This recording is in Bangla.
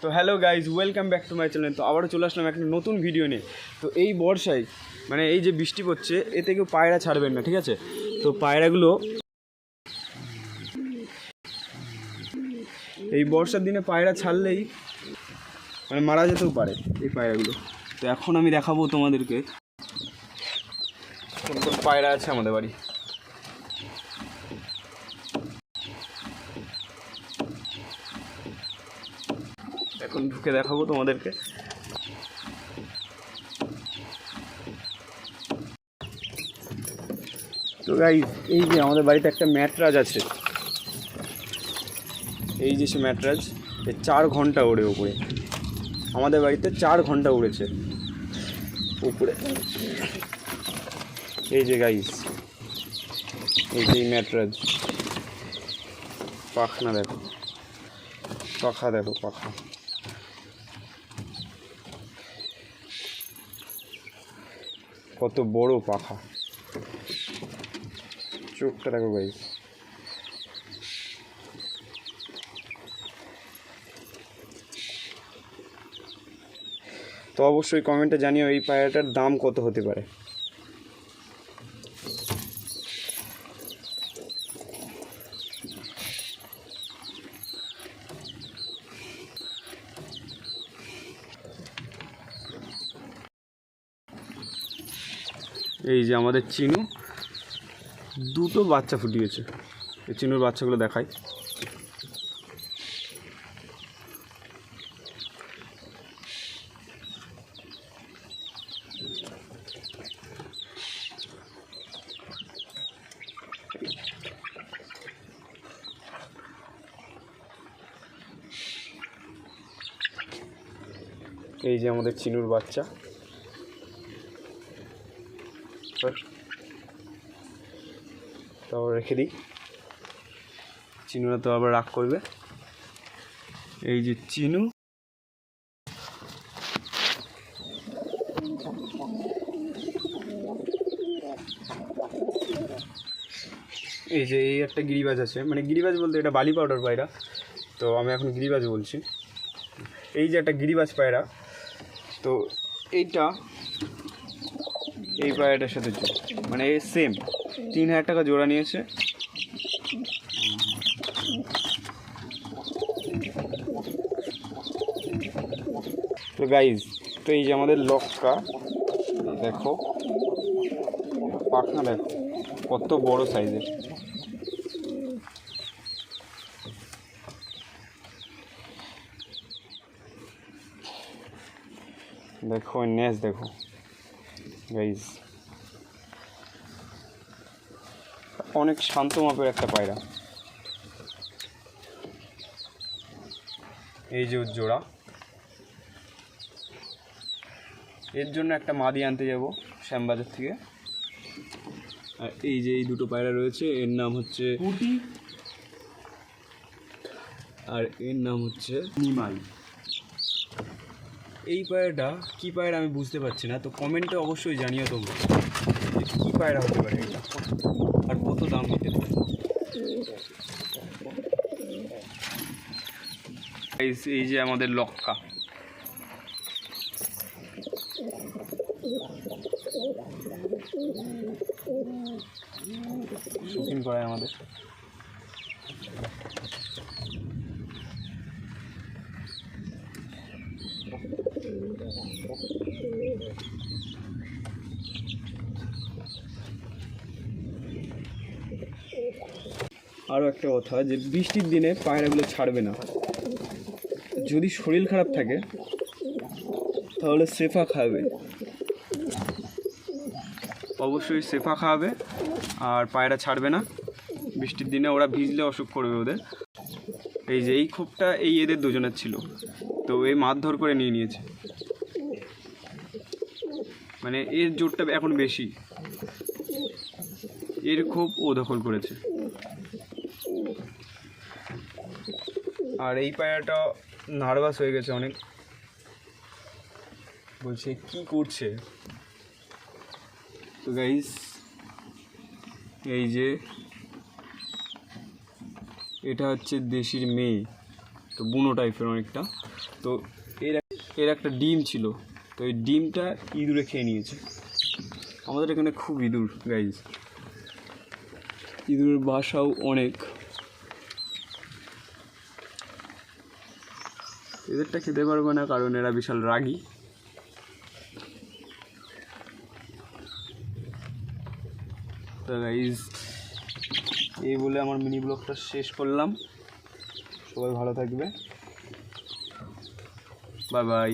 তো hello guys, welcome back to my channel. তো আবারও চলে আসলাম একটা নতুন ভিডিও নিয়ে। তো এই বর্ষায় মানে এই যে বৃষ্টি পড়ছে, এতে কেউ পায়রা ছাড়বেন না, ঠিক আছে? তো পায়রাগুলো এই বর্ষার দিনে পায়রা ছাড়লেই মানে মারা যেতেও পারে এই পায়রাগুলো। তো এখন আমি দেখাবো তোমাদেরকে কোন কোন পায়রা আছে আমাদের বাড়ি। এখন ঢুকে দেখাবো তোমাদেরকে। তো গাইস, এই যে আমাদের বাড়িতে একটা ম্যাটরাজ আছে, এই যে সে ম্যাটরাজ, 4 ঘন্টা ওড়ে উপরে। আমাদের বাড়িতে 4 ঘন্টা উড়েছে উপরে। এই যে গাইস, এই যে ম্যাটরাজ, পাখনা দেখো, পাখা দেখো, পাখা। কত বড় পাখা, চোখটা দেখো গাইস। তো অবশ্যই কমেন্টে জানিও এই পায়রাটার দাম কত হতে পারে। এই যে আমাদের চিনু, 2টো বাচ্চা ফুটিয়েছে। এই চিনুর বাচ্চাগুলো দেখাই। এই যে আমাদের চিনুর বাচ্চা। তারপর রেখে দিই, চিনুরা তো আবার রাগ করবে। এই যে চিনু, এই যে এই একটা গিরিবাজ আছে, মানে গিরিবাজ বলতে এটা বালি পাউডার পায়রা, তো আমি এখন গিরিবাজ বলছি। এই যে একটা গিরিবাজ পায়রা, তো এইটা এই পায়রাটার সাথে মানে সেম 3000 টাকা জোড়া নিয়েছে। তো গাইজ, তো এই যে আমাদের লক্কা দেখো, পাখনা দেখো কত বড় সাইজের। দেখো নেস দেখো গাইজ, অনেক শান্ত মাপের একটা পায়রা। এই যে জোড়া, এর জন্য একটা মাদি আনতে যাব শ্যামবাজার থেকে। আর এই যে এই 2টো পায়রা রয়েছে, এর নাম হচ্ছে পুটি আর এর নাম হচ্ছে নিমাই। এই পায়রাটা কী পায়রা আমি বুঝতে পারছি না, তো কমেন্টে অবশ্যই জানিও তোমরা কী পায়রা হতে পারে এটা আর কত দাম হতে পারে। এই যে আমাদের লক্কা, শৌখিন করায় আমাদের। আরও একটা কথা, যে বৃষ্টির দিনে পায়রাগুলো ছাড়বে না। যদি শরীর খারাপ থাকে তাহলে সেফা খাবে, অবশ্যই সেফা খাওয়াবে, আর পায়রা ছাড়বে না। বৃষ্টির দিনে ওরা ভিজলে অসুখ করবে ওদের। এই যে এই খোপটা এই এদের দুজনের ছিল, তো এই মারধর করে নিয়ে নিয়েছে, মানে এর জোরটা এখন বেশি, এর খোপ ও দখল করেছে। আর এই পায়রাটা নার্ভাস হয়ে গেছে অনেক, বলছে কি করছে। তো গাইস, এই যে এটা হচ্ছে দেশির মেয়ে, তো বুনো টাইপের অনেকটা। তো এর একটা ডিম ছিল, তো এই ডিমটা ইঁদুরে খেয়ে নিয়েছে। আমাদের এখানে খুব ইঁদুর গাইজ, ইঁদুরের বাসাও অনেক। এদেরটা খেতে পারবে না কারণ এরা বিশাল রাগী। তো গাইজ এই বলে আমার মিনি ব্লগটা শেষ করলাম। সবাই ভালো থাকবে, বাই বাই।